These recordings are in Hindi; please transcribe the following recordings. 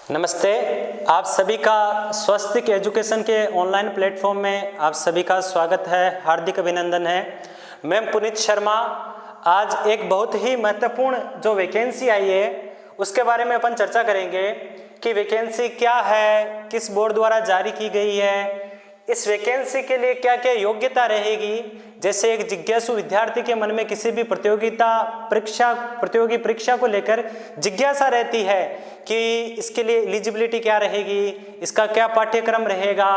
नमस्ते। आप सभी का स्वस्तिक एजुकेशन के ऑनलाइन प्लेटफॉर्म में आप सभी का स्वागत है, हार्दिक अभिनंदन है। मैं पुनीत शर्मा। आज एक बहुत ही महत्वपूर्ण जो वैकेंसी आई है उसके बारे में अपन चर्चा करेंगे कि वैकेंसी क्या है, किस बोर्ड द्वारा जारी की गई है, इस वैकेंसी के लिए क्या क्या योग्यता रहेगी। जैसे एक जिज्ञासु विद्यार्थी के मन में किसी भी प्रतियोगी परीक्षा को लेकर जिज्ञासा रहती है कि इसके लिए एलिजिबिलिटी क्या रहेगी, इसका क्या पाठ्यक्रम रहेगा,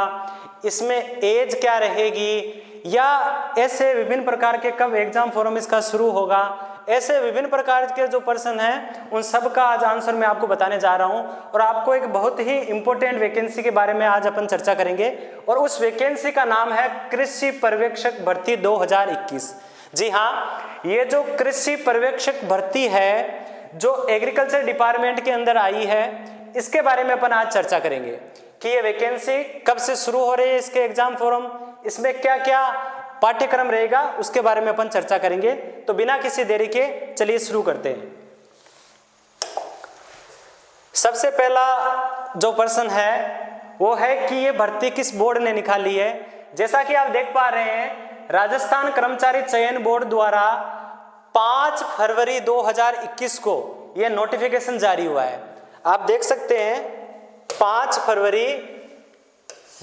इसमें एज क्या रहेगी, या ऐसे विभिन्न प्रकार के कब एग्जाम फॉर्म इसका शुरू होगा, ऐसे विभिन्न प्रकार के जो प्रश्न हैं उन सब का आज आंसर मैं आपको बताने जा रहा हूं। और आपको एक बहुत ही इंपॉर्टेंट वैकेंसी के बारे में आज अपन चर्चा करेंगे और उस वैकेंसी का नाम है कृषि पर्यवेक्षक भर्ती 2021। जी हाँ, ये जो कृषि पर्यवेक्षक भर्ती है जो एग्रीकल्चर डिपार्टमेंट के अंदर आई है, इसके बारे में अपन आज चर्चा करेंगे कि ये वैकेंसी कब से शुरू हो रही है, इसके एग्जाम फॉर्म, इसमें क्या क्या पाठ्यक्रम रहेगा, उसके बारे में अपन चर्चा करेंगे। तो बिना किसी देरी के चलिए शुरू करते हैं। सबसे पहला जो प्रश्न है वो है कि ये भर्ती किस बोर्ड ने निकाली है। जैसा कि आप देख पा रहे हैं, राजस्थान कर्मचारी चयन बोर्ड द्वारा 5 फरवरी 2021 को यह नोटिफिकेशन जारी हुआ है। आप देख सकते हैं 5 फरवरी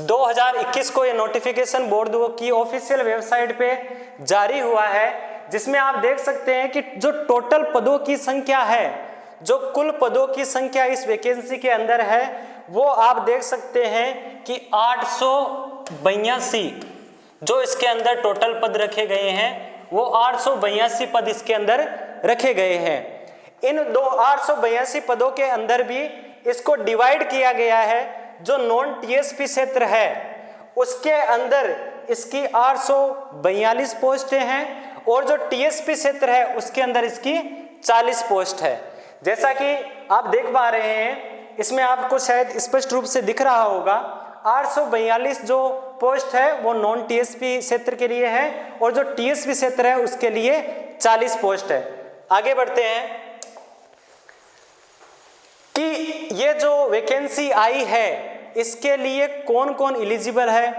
2021 को यह नोटिफिकेशन बोर्ड की ऑफिशियल वेबसाइट पे जारी हुआ है, जिसमें आप देख सकते हैं कि जो टोटल पदों की संख्या है, जो कुल पदों की संख्या इस वैकेंसी के अंदर है, वो आप देख सकते हैं कि 882 जो इसके अंदर टोटल पद रखे गए हैं, वो 882 पद इसके अंदर रखे गए हैं। इन 882 पदों के अंदर भी इसको डिवाइड किया गया है। जो नॉन टीएसपी क्षेत्र है उसके अंदर इसकी 842 पोस्टें हैं और जो टीएसपी क्षेत्र है उसके अंदर इसकी 40 पोस्ट है। जैसा कि आप देख पा रहे हैं, इसमें आपको शायद स्पष्ट रूप से दिख रहा होगा, 842 जो पोस्ट है वो नॉन टीएसपी क्षेत्र के लिए है और जो टीएसपी क्षेत्र है उसके लिए 40 पोस्ट है। आगे बढ़ते हैं कि ये जो वैकेंसी आई है इसके लिए कौन कौन एलिजिबल है,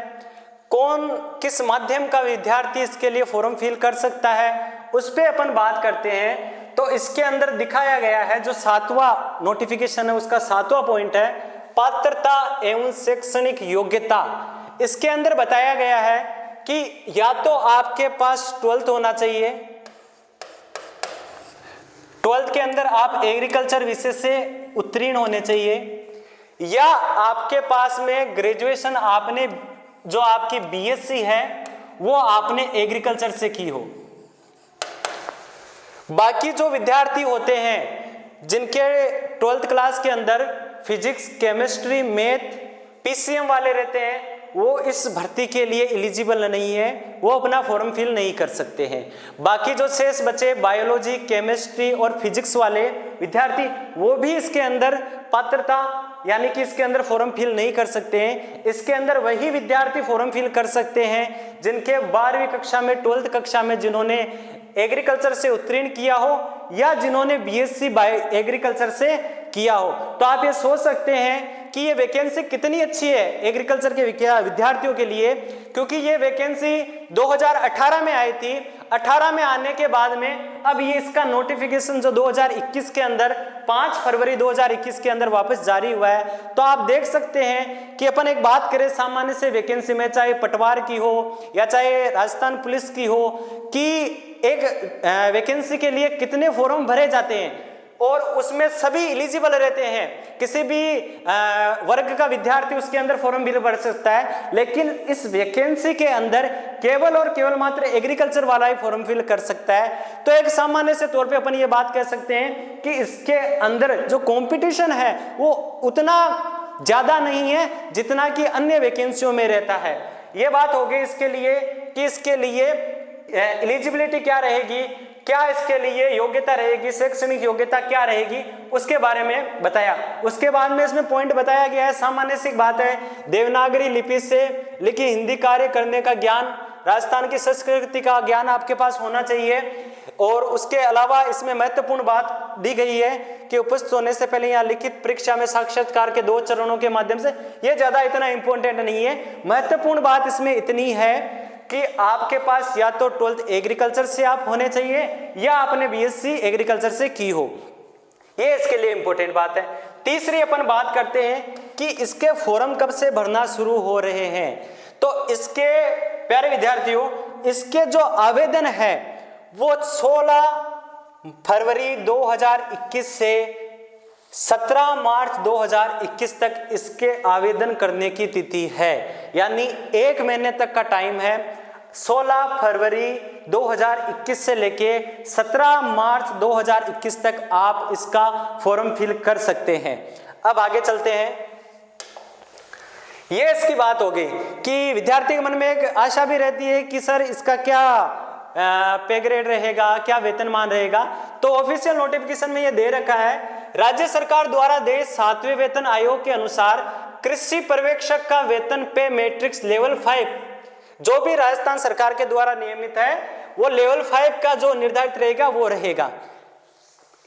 कौन किस माध्यम का विद्यार्थी इसके लिए फॉर्म फिल कर सकता है, उस पर अपन बात करते हैं। तो इसके अंदर दिखाया गया है, जो 7वां नोटिफिकेशन है उसका 7वां पॉइंट है पात्रता एवं शैक्षणिक योग्यता। इसके अंदर बताया गया है कि या तो आपके पास 12th होना चाहिए, 12th के अंदर आप एग्रीकल्चर विषय से उत्तीर्ण होने चाहिए, या आपके पास में ग्रेजुएशन आपने जो आपकी बीएससी है वो आपने एग्रीकल्चर से की हो। बाकी जो विद्यार्थी होते हैं जिनके 12th क्लास के अंदर फिजिक्स, केमिस्ट्री, मैथ, पीसीएम वाले रहते हैं, वो इस भर्ती के लिए एलिजिबल नहीं है, वो अपना फॉर्म फिल नहीं कर सकते हैं। बाकी जो शेष बचे बायोलॉजी, केमिस्ट्री और फिजिक्स वाले विद्यार्थी, वो भी इसके अंदर पात्रता यानी कि इसके अंदर फॉर्म फिल नहीं कर सकते हैं। इसके अंदर वही विद्यार्थी फॉर्म फिल कर सकते हैं जिनके 12वीं कक्षा में, 12th कक्षा में जिन्होंने एग्रीकल्चर से उत्तीर्ण किया हो या जिन्होंने बीएससी एग्रीकल्चर से किया हो। तो आप ये सोच सकते हैं कि ये वैकेंसी कितनी अच्छी है एग्रीकल्चर के विद्यार्थियों के लिए, क्योंकि ये वैकेंसी 2018 में आई थी। 18 में आने के बाद में अब ये इसका नोटिफिकेशन जो 2021 के अंदर 5 फरवरी 2021 के अंदर वापस जारी हुआ है। तो आप देख सकते हैं कि अपन एक बात करें सामान्य से वैकेंसी में, चाहे पटवार की हो या चाहे राजस्थान पुलिस की हो, कि एक वैकेंसी के लिए कितने फॉर्म भरे जाते हैं और उसमें सभी एलिजिबल रहते हैं। किसी भी वर्ग का विद्यार्थी उसके अंदर फॉर्म बिल भर सकता है, लेकिन इस वैकेंसी के अंदर केवल और केवल मात्र एग्रीकल्चर वाला ही फॉर्म फिल कर सकता है। तो एक सामान्य से तौर पे अपन ये बात कह सकते हैं कि इसके अंदर जो कंपटीशन है वो उतना ज्यादा नहीं है जितना कि अन्य वैकेंसियों में रहता है। ये बात हो गई इसके लिए कि इसके लिए एलिजिबिलिटी क्या रहेगी, क्या इसके लिए योग्यता रहेगी, शैक्षणिक योग्यता क्या रहेगी, उसके बारे में बताया। उसके बाद में इसमें पॉइंट बताया गया है, सामान्य सी बात है, देवनागरी लिपि से लिखी हिंदी कार्य करने का ज्ञान, राजस्थान की संस्कृति का ज्ञान आपके पास होना चाहिए। और उसके अलावा इसमें महत्वपूर्ण बात दी गई है कि उपस्थित होने से पहले यहाँ लिखित परीक्षा में साक्षात्कार के 2 चरणों के माध्यम से, ये ज्यादा इतना इंपॉर्टेंट नहीं है। महत्वपूर्ण बात इसमें इतनी है कि आपके पास या तो 12th एग्रीकल्चर से आप होने चाहिए या आपने बीएससी एग्रीकल्चर से की हो, ये इसके लिए इंपॉर्टेंट बात है। तीसरी अपन बात करते हैं कि इसके फॉर्म कब से भरना शुरू हो रहे हैं। तो इसके प्यारे विद्यार्थियों, इसके जो आवेदन है वो 16 फरवरी 2021 से 17 मार्च 2021 तक इसके आवेदन करने की तिथि है, यानी 1 महीने तक का टाइम है। 16 फरवरी 2021 से लेके 17 मार्च 2021 तक आप इसका फॉर्म फिल कर सकते हैं। अब आगे चलते हैं। ये इसकी बात हो गई कि विद्यार्थी के मन में एक आशा भी रहती है कि सर इसका क्या पे ग्रेड रहेगा, क्या वेतनमान रहेगा। तो ऑफिशियल नोटिफिकेशन में ये दे रखा है, राज्य सरकार द्वारा देश 7वें वेतन आयोग के अनुसार कृषि पर्यवेक्षक का वेतन पे मैट्रिक्स लेवल 5 जो भी राजस्थान सरकार के द्वारा नियमित है वो लेवल 5 का जो निर्धारित रहेगा वो रहेगा।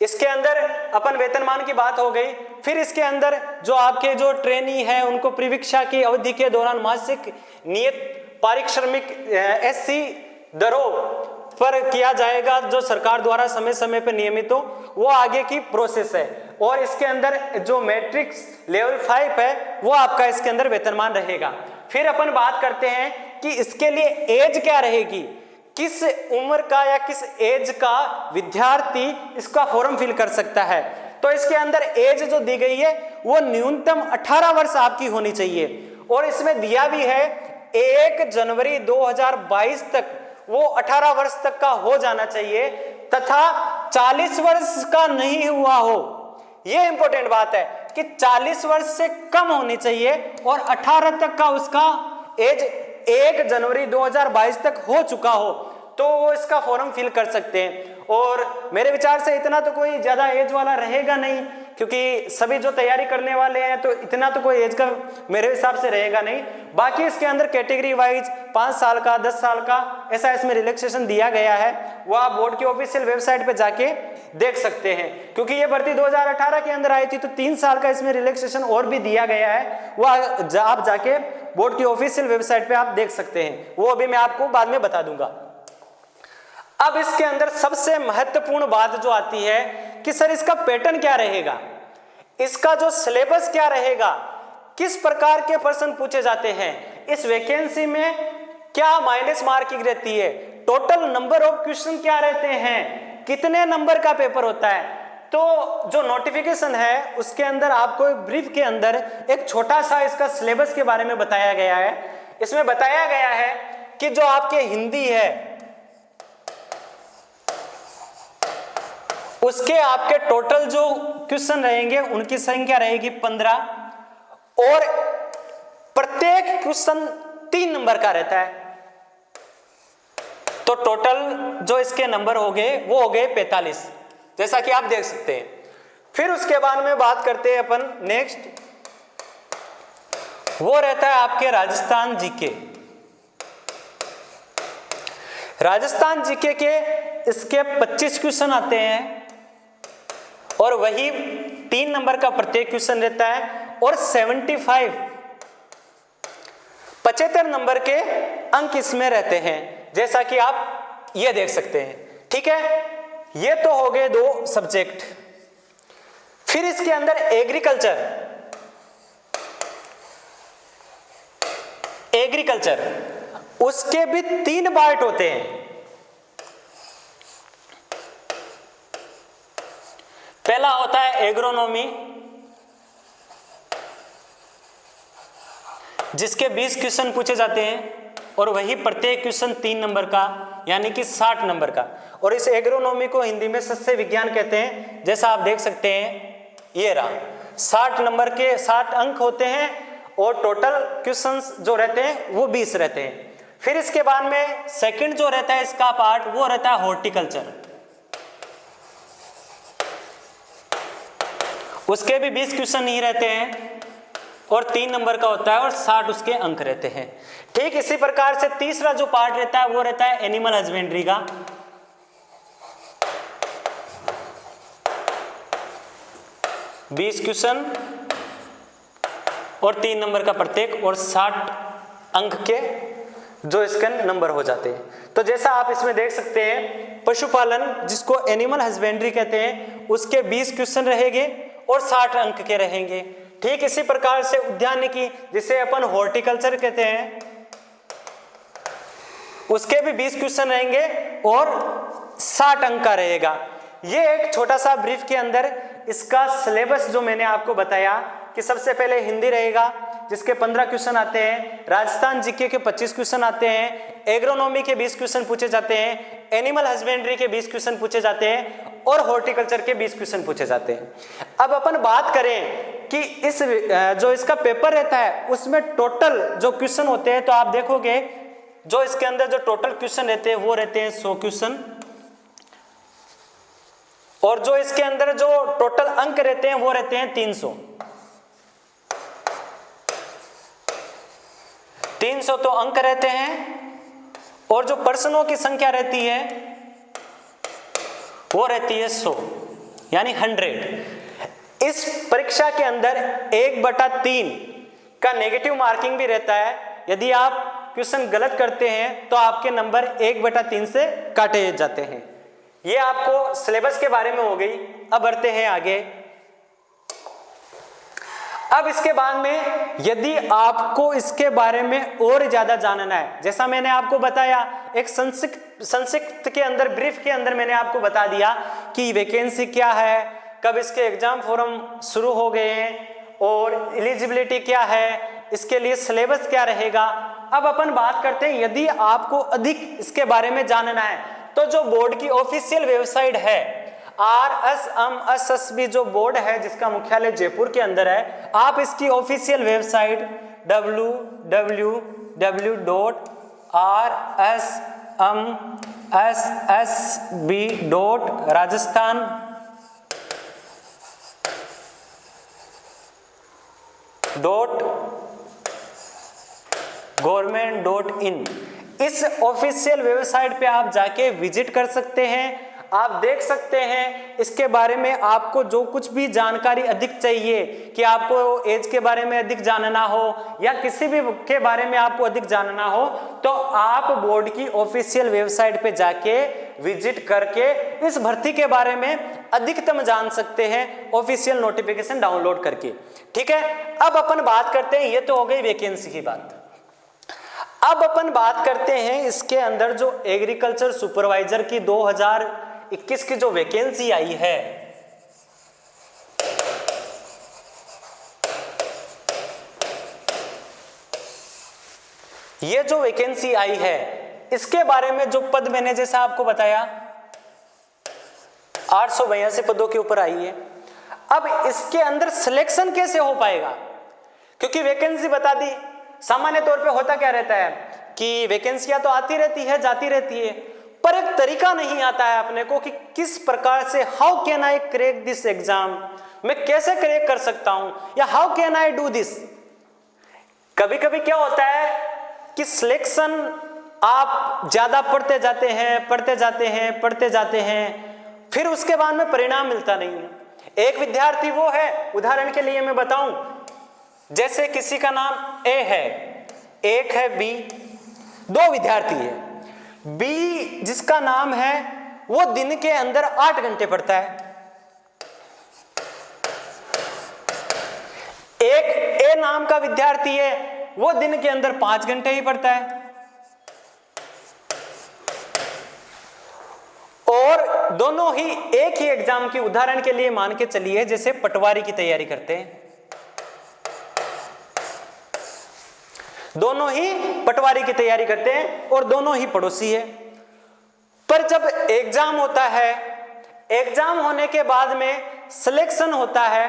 इसके अंदर अपन वेतनमान की बात हो गई। फिर इसके अंदर जो आपके जो ट्रेनी है उनको परिवीक्षा की अवधि के दौरान मासिक नियत पारिश्रमिक एससी दरों पर किया जाएगा, जो सरकार द्वारा समय समय पर नियमित हो, वो आगे की प्रोसेस है। और इसके अंदर जो मैट्रिक्स लेवल 5 है वो आपका इसके अंदर वेतनमान रहेगा। फिर अपन बात करते हैं कि इसके लिए एज क्या रहेगी, किस उम्र का या किस एज का विद्यार्थी इसका फॉर्म फिल कर सकता है। तो इसके अंदर एज जो दी गई है वो न्यूनतम 18 वर्ष आपकी होनी चाहिए। और इसमें दिया भी है 1 जनवरी 2022 तक वो 18 वर्ष तक का हो जाना चाहिए तथा 40 वर्ष का नहीं हुआ हो। ये इंपॉर्टेंट बात है कि 40 वर्ष से कम होनी चाहिए और 18 तक का उसका एज 1 जनवरी 2022 तक हो चुका हो तो वो इसका फॉर्म फिल कर सकते हैं। और मेरे विचार से इतना तो कोई ज्यादा एज वाला रहेगा नहीं, क्योंकि सभी जो तैयारी करने वाले हैं तो इतना तो कोई एज का मेरे हिसाब से रहेगा नहीं। बाकी इसके अंदर कैटेगरी वाइज 5 साल का, 10 साल का, ऐसा इसमें रिलैक्सेशन दिया गया है। वो आप बोर्ड की ऑफिशियल वेबसाइट पे जाके देख सकते हैं। क्योंकि ये भर्ती 2018 के अंदर आई थी तो 3 साल का इसमें रिलैक्सेशन और भी दिया गया है, वो आप जाके बोर्ड की ऑफिशियल वेबसाइट पे आप देख सकते हैं। वो अभी मैं आपको बाद में बता दूंगा। अब इसके अंदर सबसे महत्वपूर्ण बात जो आती है कि सर इसका पैटर्न क्या रहेगा, इसका जो सिलेबस क्या रहेगा, किस प्रकार के प्रश्न पूछे जाते हैं, इस वैकेंसी में क्या माइनस मार्किंग रहती है, टोटल नंबर ऑफ क्वेश्चन क्या रहते हैं, कितने नंबर का पेपर होता है। तो जो नोटिफिकेशन है उसके अंदर आपको एक ब्रीफ के अंदर एक छोटा सा इसका सिलेबस के बारे में बताया गया है। इसमें बताया गया है कि जो आपके हिंदी है उसके आपके टोटल जो क्वेश्चन रहेंगे उनकी संख्या रहेगी 15 और प्रत्येक क्वेश्चन 3 नंबर का रहता है। तो टोटल जो इसके नंबर हो गए वो हो गए 45, जैसा कि आप देख सकते हैं। फिर उसके बाद में बात करते हैं अपन नेक्स्ट, वो रहता है आपके राजस्थान जीके। राजस्थान जीके के इसके 25 क्वेश्चन आते हैं और वही 3 नंबर का प्रत्येक क्वेश्चन रहता है और 75 नंबर के अंक इसमें रहते हैं, जैसा कि आप ये देख सकते हैं। ठीक है, ये तो हो गए 2 सब्जेक्ट। फिर इसके अंदर एग्रीकल्चर उसके भी 3 पार्ट होते हैं। पहला होता है एग्रोनॉमी, जिसके 20 क्वेश्चन पूछे जाते हैं और वही प्रत्येक क्वेश्चन 3 नंबर का यानी कि 60 नंबर का। और इस एग्रोनॉमी को हिंदी में सस्य विज्ञान कहते हैं, जैसा आप देख सकते हैं ये रहा। 60 नंबर के 60 अंक होते हैं और टोटल क्वेश्चंस जो रहते हैं वो 20 रहते हैं। फिर इसके बाद में सेकंड जो रहता है इसका पार्ट वो रहता है हॉर्टिकल्चर, उसके भी 20 क्वेश्चन नहीं रहते हैं और 3 नंबर का होता है और 60 उसके अंक रहते हैं। ठीक इसी प्रकार से तीसरा जो पार्ट रहता है वो रहता है एनिमल हस्बेंड्री का, 20 क्वेश्चन और 3 नंबर का प्रत्येक और 60 अंक के जो इसके नंबर हो जाते हैं। तो जैसा आप इसमें देख सकते हैं, पशुपालन जिसको एनिमल हस्बेंड्री कहते हैं, उसके 20 क्वेश्चन रहेंगे और 60 अंक के रहेंगे। ठीक इसी प्रकार से उद्यानिकी जिसे अपन हॉर्टिकल्चर कहते हैं, उसके भी 20 क्वेश्चन रहेंगे और 60 अंक का रहेगा। ये एक छोटा सा ब्रीफ के अंदर इसका सिलेबस जो मैंने आपको बताया कि सबसे पहले हिंदी रहेगा जिसके 15 क्वेश्चन आते हैं, राजस्थान जीके के 25 क्वेश्चन आते हैं, एग्रोनॉमी के 20 क्वेश्चन पूछे जाते हैं, एनिमल हस्बेंड्री के 20 क्वेश्चन पूछे जाते हैं और हॉर्टिकल्चर के 20 क्वेश्चन पूछे जाते हैं। अब अपन बात करें कि इस जो इसका पेपर रहता है उसमें टोटल जो क्वेश्चन होते हैं, तो आप देखोगे जो इसके अंदर जो टोटल क्वेश्चन रहते हैं वो रहते हैं 100 क्वेश्चन, और जो इसके अंदर जो टोटल अंक रहते हैं वो रहते हैं 300 तो अंक रहते हैं, और जो प्रश्नों की संख्या रहती है वो रहती है 100 यानी 100। इस परीक्षा के अंदर 1/3 का नेगेटिव मार्किंग भी रहता है। यदि आप क्वेश्चन गलत करते हैं तो आपके नंबर 1/3 से काटे जाते हैं। ये आपको सिलेबस के बारे में हो गई। अब बढ़ते हैं आगे। अब इसके बाद में यदि आपको इसके बारे में और ज्यादा जानना है, जैसा मैंने आपको बताया एक संक्षिप्त के अंदर, ब्रीफ के अंदर मैंने आपको बता दिया कि वैकेंसी क्या है, कब इसके एग्जाम फॉर्म शुरू हो गए हैं और एलिजिबिलिटी क्या है, इसके लिए सिलेबस क्या रहेगा। अब अपन बात करते हैं, यदि आपको अधिक इसके बारे में जानना है तो जो बोर्ड की ऑफिशियल वेबसाइट है RSMSSB जो बोर्ड है जिसका मुख्यालय जयपुर के अंदर है, आप इसकी ऑफिशियल वेबसाइट www.rsmsb.rajasthan.government.in इस ऑफिशियल वेबसाइट पे आप जाके विजिट कर सकते हैं। आप देख सकते हैं इसके बारे में आपको जो कुछ भी जानकारी अधिक चाहिए, कि आपको एज के बारे में अधिक जानना हो या किसी भी के बारे में आपको अधिक जानना हो, तो आप बोर्ड की ऑफिशियल वेबसाइट पे जाके विजिट करके इस भर्ती के बारे में अधिकतम जान सकते हैं, ऑफिशियल नोटिफिकेशन डाउनलोड करके। ठीक है, अब अपन बात करते हैं, ये तो हो गई वैकेंसी की बात। अब अपन बात करते हैं इसके अंदर जो एग्रीकल्चर सुपरवाइजर की 2021 की जो वैकेंसी आई है, ये जो वैकेंसी आई है इसके बारे में जो पद मैंने जैसा आपको बताया 882 पदों के ऊपर आई है। अब इसके अंदर सिलेक्शन कैसे हो पाएगा, क्योंकि वैकेंसी बता दी। सामान्य तौर पे होता क्या रहता है कि वैकेंसियां तो आती रहती है जाती रहती है, पर एक तरीका नहीं आता है अपने को कि किस प्रकार से how can I crack this exam, मैं कैसे क्रैक कर सकता हूं, या how can I do this. कभी कभी क्या होता है कि सिलेक्शन आप ज्यादा पढ़ते जाते हैं, फिर उसके बाद में परिणाम मिलता नहीं है। एक विद्यार्थी वो है, उदाहरण के लिए मैं बताऊं, जैसे किसी का नाम ए है, एक है बी, दो विद्यार्थी है। बी जिसका नाम है वो दिन के अंदर 8 घंटे पढ़ता है, एक ए नाम का विद्यार्थी है वो दिन के अंदर 5 घंटे ही पढ़ता है, और दोनों ही एक ही एग्जाम की, उदाहरण के लिए मान के चलिए जैसे पटवारी की तैयारी करते हैं, दोनों ही पटवारी की तैयारी करते हैं और दोनों ही पड़ोसी है। पर जब एग्जाम होता है, एग्जाम होने के बाद में सिलेक्शन होता है,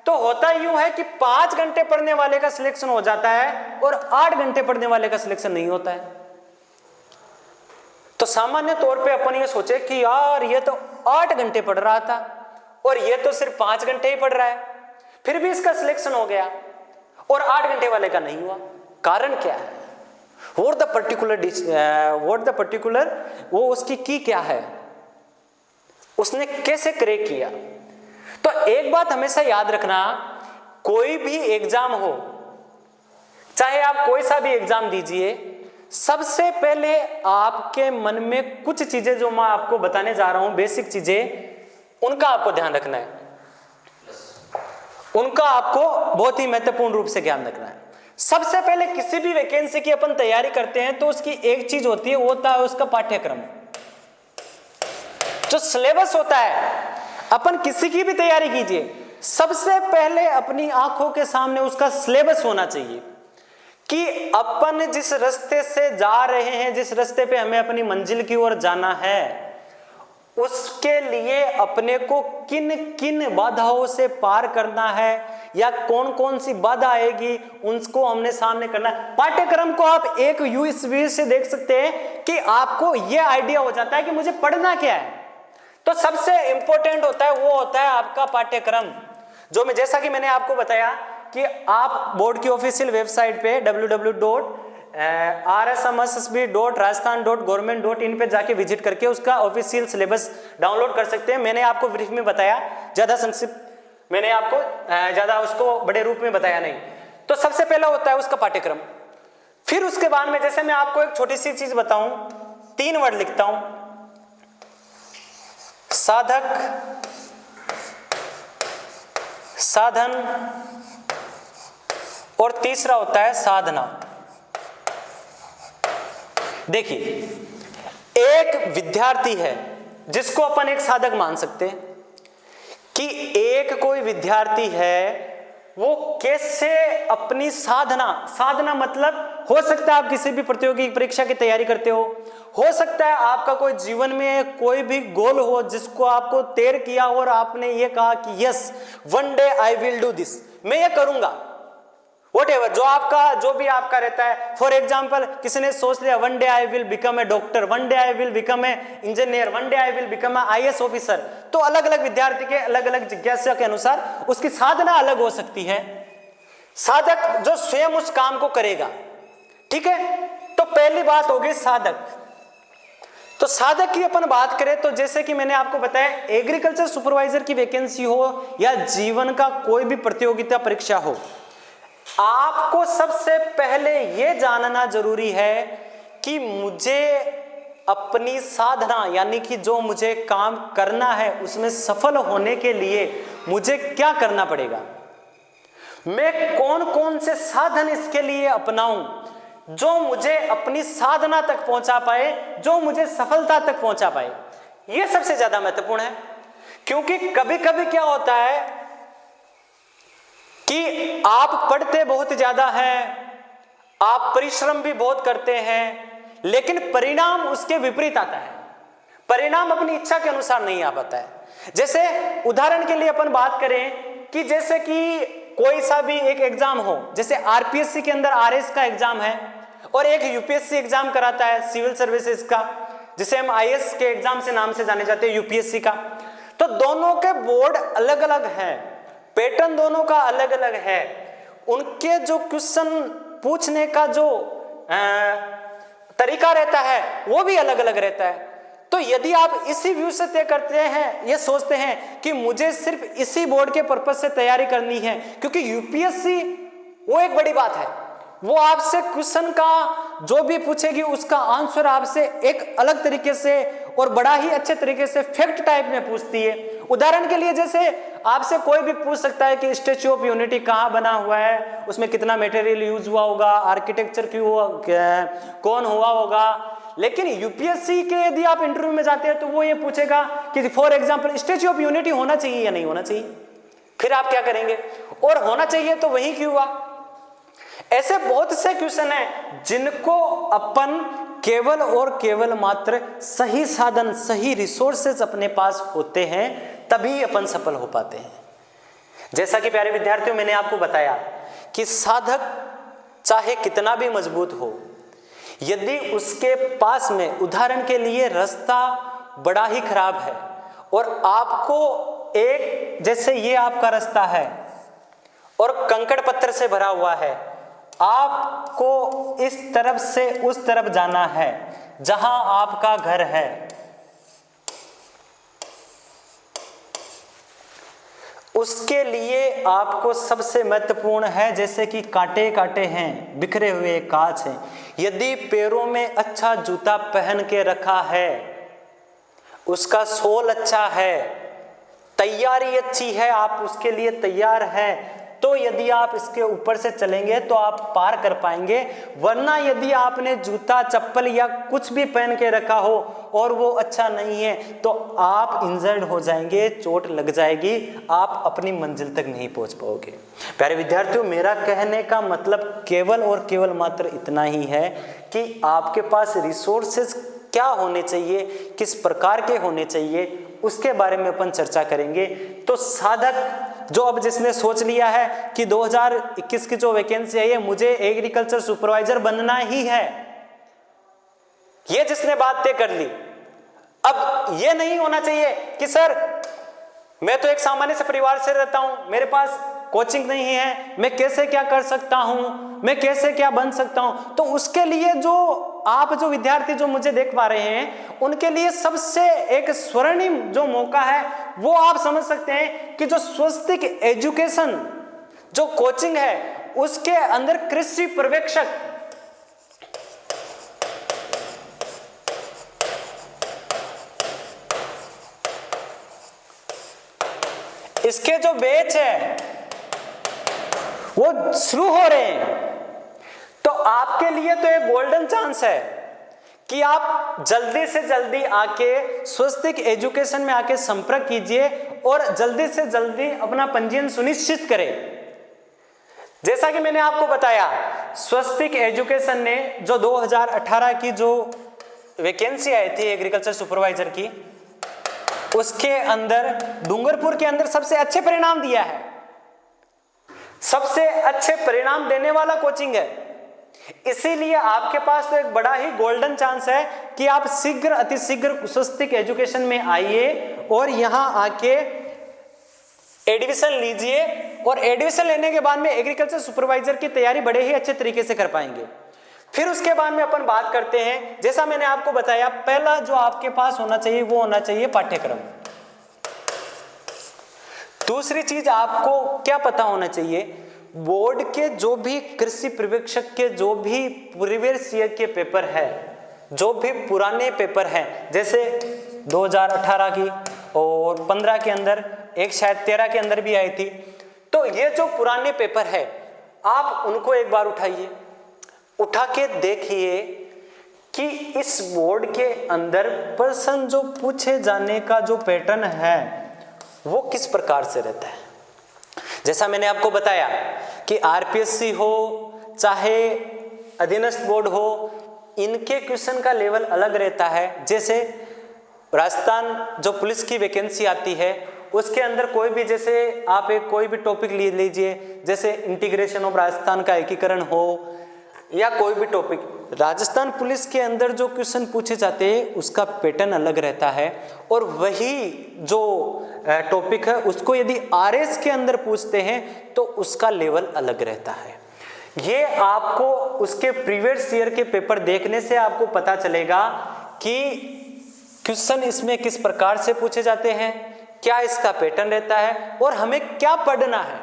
तो होता यूं है कि 5 घंटे पढ़ने वाले का सिलेक्शन हो जाता है और 8 घंटे पढ़ने वाले का सिलेक्शन नहीं होता है। तो सामान्य तौर पे अपन ये सोचे कि यार ये तो 8 घंटे पढ़ रहा था और ये तो सिर्फ 5 घंटे ही पढ़ रहा है, फिर भी इसका सिलेक्शन हो गया और 8 घंटे वाले का नहीं हुआ। कारण क्या है, व्हाट द पर्टिकुलर वो उसकी की क्या है, उसने कैसे क्रैक किया। तो एक बात हमेशा याद रखना, कोई भी एग्जाम हो, चाहे आप कोई सा भी एग्जाम दीजिए, सबसे पहले आपके मन में कुछ चीजें जो मैं आपको बताने जा रहा हूं, बेसिक चीजें, उनका आपको ध्यान रखना है, उनका आपको बहुत ही महत्वपूर्ण रूप से ध्यान रखना है। सबसे पहले किसी भी वैकेंसी की अपन तैयारी करते हैं तो उसकी एक चीज होती है, वो होता है उसका पाठ्यक्रम, जो सिलेबस होता है। अपन किसी की भी तैयारी कीजिए, सबसे पहले अपनी आंखों के सामने उसका सिलेबस होना चाहिए कि अपन जिस रास्ते से जा रहे हैं, जिस रास्ते पे हमें अपनी मंजिल की ओर जाना है, उसके लिए अपने को किन किन बाधाओं से पार करना है या कौन कौन सी बाधा आएगी, उनको हमने सामने करना है। पाठ्यक्रम को आप एक यूएसबी से देख सकते हैं कि आपको यह आइडिया हो जाता है कि मुझे पढ़ना क्या है। तो सबसे इंपॉर्टेंट होता है वो होता है आपका पाठ्यक्रम, जो मैं जैसा कि मैंने आपको बताया कि आप बोर्ड की ऑफिशियल वेबसाइट पे www.rsmsb.rajasthan.government.in पे जाके विजिट करके उसका ऑफिशियल सिलेबस डाउनलोड कर सकते हैं। मैंने आपको ब्रीफ में बताया, ज्यादा संक्षिप्त मैंने आपको ज्यादा उसको बड़े रूप में बताया नहीं। तो सबसे पहला होता है उसका पाठ्यक्रम। फिर उसके बाद में जैसे मैं आपको एक छोटी सी चीज बताऊं, 3 वर्ड लिखता हूं, साधक, साधन और तीसरा होता है साधना। देखिए, एक विद्यार्थी है जिसको अपन एक साधक मान सकते हैं कि एक कोई विद्यार्थी है वो कैसे अपनी साधना मतलब हो सकता है आप किसी भी प्रतियोगी परीक्षा की तैयारी करते हो सकता है आपका कोई जीवन में कोई भी गोल हो जिसको आपको तय किया और आपने ये कहा कि yes one day I will do this, मैं ये करूंगा, Whatever, जो भी आपका रहता है। फॉर एग्जाम्पल किसी ने सोच लिया one day I will become a doctor, one day I will become a engineer, one day I will become a IAS officer. तो अलग अलग विद्यार्थी के अलग अलग जिज्ञासा के अनुसार उसकी साधना अलग हो सकती है। साधक जो स्वयं उस काम को करेगा, ठीक है। तो पहली बात होगी साधक। तो साधक की अपन बात करें तो जैसे कि मैंने आपको बताया, एग्रीकल्चर सुपरवाइजर की वैकेंसी हो या जीवन का कोई भी प्रतियोगिता परीक्षा हो, आपको सबसे पहले यह जानना जरूरी है कि मुझे अपनी साधना यानी कि जो मुझे काम करना है उसमें सफल होने के लिए मुझे क्या करना पड़ेगा, मैं कौन कौन से साधन इसके लिए अपनाऊं जो मुझे अपनी साधना तक पहुंचा पाए, जो मुझे सफलता तक पहुंचा पाए। यह सबसे ज्यादा महत्वपूर्ण है, क्योंकि कभी कभी क्या होता है कि आप पढ़ते बहुत ज्यादा हैं, आप परिश्रम भी बहुत करते हैं, लेकिन परिणाम उसके विपरीत आता है, परिणाम अपनी इच्छा के अनुसार नहीं आ पाता है। जैसे उदाहरण के लिए अपन बात करें कि जैसे कि कोई सा भी एक एग्जाम हो, जैसे आरपीएससी के अंदर RS का एग्जाम है और एक यूपीएससी एग्जाम कराता है सिविल सर्विसेज का, जिसे हम IAS के एग्जाम से नाम से जाने जाते हैं, यूपीएससी का। तो दोनों के बोर्ड अलग अलग हैं, पैटर्न दोनों का अलग अलग है, उनके जो क्वेश्चन पूछने का जो तरीका रहता है वो भी अलग अलग रहता है। तो यदि आप इसी व्यू से तय करते हैं, ये सोचते हैं कि मुझे सिर्फ इसी बोर्ड के पर्पस से तैयारी करनी है, क्योंकि यूपीएससी वो एक बड़ी बात है, वो आपसे क्वेश्चन का जो भी पूछेगी उसका आंसर आपसे एक अलग तरीके से और बड़ा ही अच्छे तरीके से फैक्ट टाइप में पूछती है। उदाहरण के लिए जैसे आपसे कोई भी पूछ सकता है कि स्टैच्यू ऑफ यूनिटी कहाँ बना हुआ है, उसमें कितना मटेरियल यूज हुआ होगा, आर्किटेक्चर कौन हुआ होगा। लेकिन यूपीएससी के यदि आप इंटरव्यू में जाते हैं तो वो ये पूछेगा कि for example statue of unity होना चाहिए या नहीं होना चाहिए, फिर आप क्या करेंगे, और होना चाहिए तो वही क्यों हुआ। ऐसे बहुत से क्वेश्चन हैं जिनको अपन केवल और केवल मात्र सही साधन, सही रिसोर्सेज अपने पास होते हैं तभी अपन सफल हो पाते हैं। जैसा कि प्यारे विद्यार्थियों मैंने आपको बताया कि साधक चाहे कितना भी मजबूत हो, यदि उसके पास में उदाहरण के लिए रास्ता बड़ा ही खराब है और आपको एक जैसे ये आपका रास्ता है और कंकड़ पत्थर से भरा हुआ है, आपको इस तरफ से उस तरफ जाना है जहां आपका घर है, उसके लिए आपको सबसे महत्वपूर्ण है, जैसे कि कांटे कांटे हैं, बिखरे हुए कांच हैं, यदि पैरों में अच्छा जूता पहन के रखा है, उसका सोल अच्छा है, तैयारी अच्छी है, आप उसके लिए तैयार हैं, तो यदि आप इसके ऊपर से चलेंगे तो आप पार कर पाएंगे। वरना यदि आपने जूता चप्पल या कुछ भी पहन के रखा हो और वो अच्छा नहीं है तो आप इंजर्ड हो जाएंगे, चोट लग जाएगी, आप अपनी मंजिल तक नहीं पहुंच पाओगे। प्यारे विद्यार्थियों, मेरा कहने का मतलब केवल और केवल मात्र इतना ही है कि आपके पास रिसोर्सेज क्या होने चाहिए, किस प्रकार के होने चाहिए, उसके बारे में अपन चर्चा करेंगे। तो साधक जो अब जिसने सोच लिया है कि 2021 की जो वैकेंसी आई है मुझे एग्रीकल्चर सुपरवाइजर बनना ही है, ये जिसने बात तय कर ली, अब ये नहीं होना चाहिए कि सर मैं तो एक सामान्य से परिवार से रहता हूं, मेरे पास कोचिंग नहीं है, मैं कैसे क्या कर सकता हूं, मैं कैसे क्या बन सकता हूं। तो उसके लिए जो विद्यार्थी जो मुझे देख पा रहे हैं, उनके लिए सबसे एक स्वर्णिम जो मौका है वो आप समझ सकते हैं कि जो स्वस्तिक एजुकेशन जो कोचिंग है उसके अंदर कृषि पर्यवेक्षक, इसके जो बैच है वो शुरू हो रहे हैं। तो आपके लिए तो एक गोल्डन चांस है कि आप जल्दी से जल्दी आके स्वस्तिक एजुकेशन में आके संपर्क कीजिए और जल्दी से जल्दी अपना पंजीयन सुनिश्चित करें। जैसा कि मैंने आपको बताया, स्वस्तिक एजुकेशन ने जो 2018 की जो वैकेंसी आई थी एग्रीकल्चर सुपरवाइजर की, उसके अंदर डूंगरपुर के अंदर सबसे अच्छे परिणाम दिया है, सबसे अच्छे परिणाम देने वाला कोचिंग है। इसीलिए आपके पास तो एक बड़ा ही गोल्डन चांस है कि आप शीघ्र अतिशीघ्र स्वस्तिक एजुकेशन में आइए और यहां आके एडमिशन लीजिए और एडमिशन लेने के बाद में एग्रीकल्चर सुपरवाइजर की तैयारी बड़े ही अच्छे तरीके से कर पाएंगे। फिर उसके बाद में अपन बात करते हैं, जैसा मैंने आपको बताया, पहला जो आपके पास होना चाहिए वो होना चाहिए पाठ्यक्रम। दूसरी चीज आपको क्या पता होना चाहिए, बोर्ड के जो भी कृषि पर्यवेक्षक के जो भी प्रीवियस ईयर के पेपर है, जो भी पुराने पेपर हैं, जैसे 2018 की और 15 के अंदर, एक शायद 13 के अंदर भी आई थी, तो ये जो पुराने पेपर है आप उनको एक बार उठाइए, उठा के देखिए कि इस बोर्ड के अंदर प्रश्न जो पूछे जाने का जो पैटर्न है वो किस प्रकार से रहता है। जैसा मैंने आपको बताया कि आरपीएससी हो चाहे अधीनस्थ बोर्ड हो, इनके क्वेश्चन का लेवल अलग रहता है। जैसे राजस्थान जो पुलिस की वैकेंसी आती है उसके अंदर कोई भी, जैसे आप एक कोई भी टॉपिक ले लीजिए, जैसे इंटीग्रेशन ऑफ राजस्थान का एकीकरण हो या कोई भी टॉपिक, राजस्थान पुलिस के अंदर जो क्वेश्चन पूछे जाते हैं उसका पैटर्न अलग रहता है। और वही जो टॉपिक है उसको यदि आरएस के अंदर पूछते हैं तो उसका लेवल अलग रहता है। ये आपको उसके प्रीवियस ईयर के पेपर देखने से आपको पता चलेगा कि क्वेश्चन इसमें किस प्रकार से पूछे जाते हैं, क्या इसका पैटर्न रहता है और हमें क्या पढ़ना है।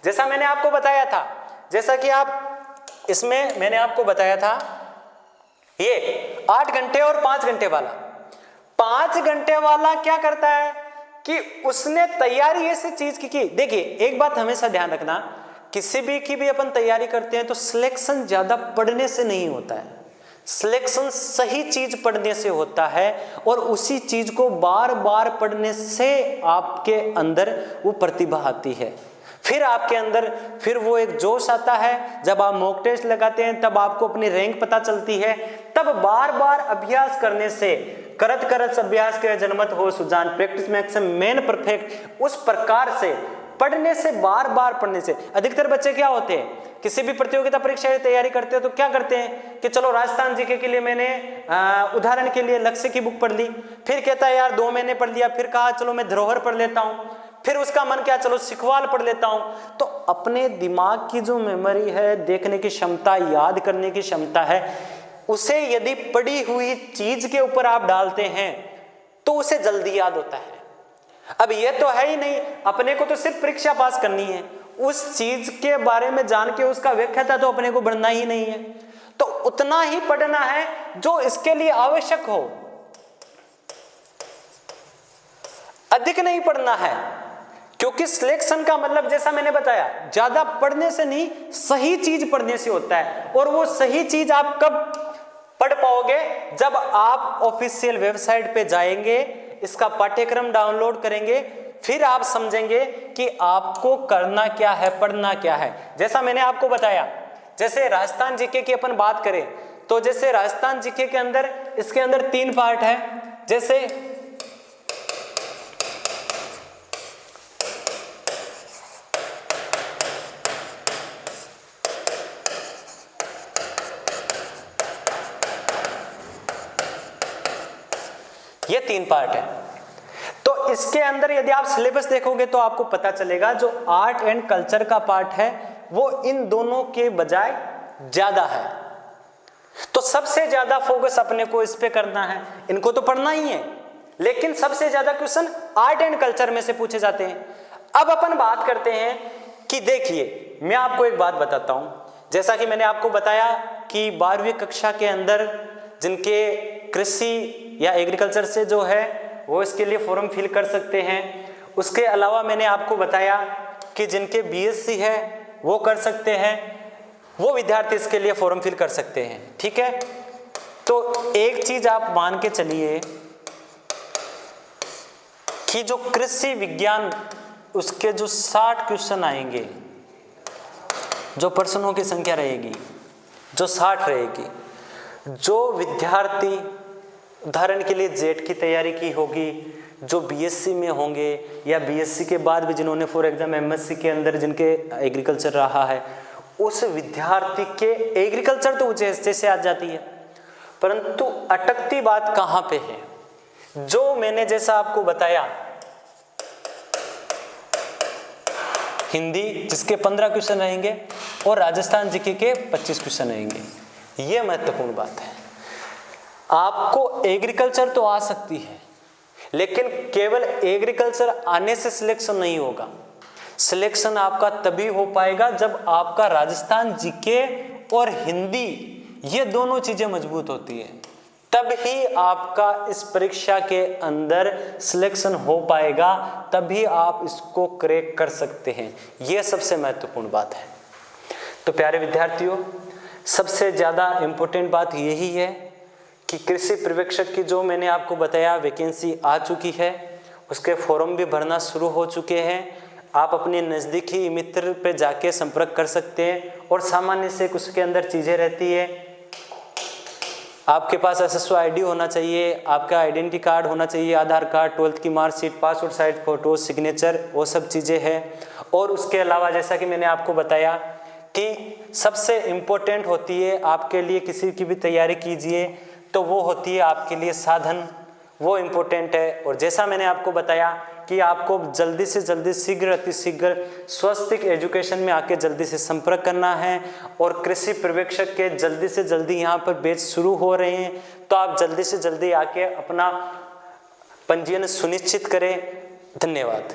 जैसा मैंने आपको बताया था, जैसा कि आप इसमें मैंने आपको बताया था, ये 8 घंटे और 5 घंटे वाला, 5 घंटे वाला क्या करता है कि उसने तैयारी ऐसी चीज की देखिए, एक बात हमेशा ध्यान रखना, किसी भी की भी अपन तैयारी करते हैं तो सिलेक्शन ज्यादा पढ़ने से नहीं होता है, सिलेक्शन सही चीज पढ़ने से होता है और उसी चीज को बार बार पढ़ने से आपके अंदर वो प्रतिभा आती है। फिर आपके अंदर फिर वो एक जोश आता है, जब आप मॉक टेस्ट लगाते हैं तब आपको अपनी रैंक पता चलती है, तब बार बार अभ्यास करने से, करत करत अभ्यास के जनमत हो सुजान, प्रैक्टिस मेक्स मैन परफेक्ट, उस प्रकार से पढ़ने से, बार बार पढ़ने से। अधिकतर बच्चे क्या होते हैं, किसी भी प्रतियोगिता परीक्षा की तैयारी करते हैं तो क्या करते हैं कि चलो राजस्थान जीके के लिए मैंने उदाहरण के लिए लक्ष्य की बुक पढ़ ली, फिर कहता है यार 2 महीने पढ़ लिया, फिर कहा चलो मैं धरोहर पढ़ लेता हूं, फिर उसका मन क्या चलो सिखवाल पढ़ लेता हूं। तो अपने दिमाग की जो मेमोरी है, देखने की क्षमता, याद करने की क्षमता है, उसे यदि पढ़ी हुई चीज के ऊपर आप डालते हैं तो उसे जल्दी याद होता है। अब ये तो है ही नहीं, अपने को तो सिर्फ परीक्षा पास करनी है, उस चीज के बारे में जान के उसका व्याख्याता तो अपने को बनना ही नहीं है। तो उतना ही पढ़ना है जो इसके लिए आवश्यक हो, अधिक नहीं पढ़ना है। क्योंकि सिलेक्शन का मतलब जैसा मैंने बताया, ज्यादा पढ़ने से नहीं, सही चीज पढ़ने से होता है। और वो सही चीज आप कब पढ़ पाओगे? जब आप ऑफिशियल वेबसाइट पे जाएंगे, इसका पाठ्यक्रम डाउनलोड करेंगे, फिर आप समझेंगे कि आपको करना क्या है, पढ़ना क्या है। जैसा मैंने आपको बताया, जैसे राजस्थान जीके की अपन बात करें तो जैसे राजस्थान जीके के अंदर, इसके अंदर 3 पार्ट है। जैसे ये 3 पार्ट है। तो इसके अंदर यदि आप सिलेबस देखोगे तो आपको पता चलेगा जो आर्ट एंड कल्चर का पार्ट है वो इन दोनों के बजाय ज्यादा है। तो सबसे ज्यादा फोकस अपने को इस पे करना है, इनको तो पढ़ना ही है, लेकिन सबसे ज्यादा क्वेश्चन आर्ट एंड कल्चर में से पूछे जाते हैं। अब अपन बात करते हैं कि देखिए, मैं आपको एक बात बताता हूं। जैसा कि मैंने आपको बताया कि 12वीं कक्षा के अंदर जिनके कृषि या एग्रीकल्चर से जो है वो इसके लिए फॉर्म फिल कर सकते हैं। उसके अलावा मैंने आपको बताया कि जिनके बीएससी है वो कर सकते हैं, वो विद्यार्थी इसके लिए फॉर्म फिल कर सकते हैं। ठीक है, तो एक चीज आप मान के चलिए कि जो कृषि विज्ञान, उसके जो 60 क्वेश्चन आएंगे, जो प्रश्नों की संख्या रहेगी जो 60 रहेगी, जो विद्यार्थी उदाहरण के लिए जेट की तैयारी की होगी, जो बीएससी में होंगे या बीएससी के बाद भी जिन्होंने फॉर एग्जाम एमएससी के अंदर जिनके एग्रीकल्चर रहा है, उस विद्यार्थी के एग्रीकल्चर तो जैसे आ जाती है, परंतु अटकती बात कहाँ पे है? जो मैंने जैसा आपको बताया, हिंदी जिसके 15 क्वेश्चन रहेंगे और राजस्थान जीके के 25 क्वेश्चन रहेंगे। ये महत्वपूर्ण बात है। आपको एग्रीकल्चर तो आ सकती है, लेकिन केवल एग्रीकल्चर आने से सिलेक्शन नहीं होगा। सिलेक्शन आपका तभी हो पाएगा जब आपका राजस्थान जीके और हिंदी ये दोनों चीजें मजबूत होती है, तब ही आपका इस परीक्षा के अंदर सिलेक्शन हो पाएगा, तभी आप इसको क्रैक कर सकते हैं। यह सबसे महत्वपूर्ण बात है। तो प्यारे विद्यार्थियों, सबसे ज्यादा इंपॉर्टेंट बात यही है कि कृषि पर्यवेक्षक की जो मैंने आपको बताया वैकेंसी आ चुकी है, उसके फॉर्म भी भरना शुरू हो चुके हैं। आप अपने नज़दीकी मित्र पे जाके संपर्क कर सकते हैं और सामान्य से कुछ के अंदर चीज़ें रहती है। आपके पास SSO ID होना चाहिए, आपका आइडेंटिटी कार्ड होना चाहिए, आधार कार्ड, 12th की marksheet, passport size photo, signature, वो सब चीज़ें हैं। और उसके अलावा जैसा कि मैंने आपको बताया कि सबसे इम्पोर्टेंट होती है आपके लिए, किसी की भी तैयारी कीजिए तो वो होती है आपके लिए साधन, वो इम्पोर्टेंट है। और जैसा मैंने आपको बताया कि आपको जल्दी से जल्दी, शीघ्र अतिशीघ्र स्वस्तिक एजुकेशन में आके जल्दी से संपर्क करना है। और कृषि पर्यवेक्षक के जल्दी से जल्दी यहाँ पर बैच शुरू हो रहे हैं, तो आप जल्दी से जल्दी आके अपना पंजीयन सुनिश्चित करें। धन्यवाद।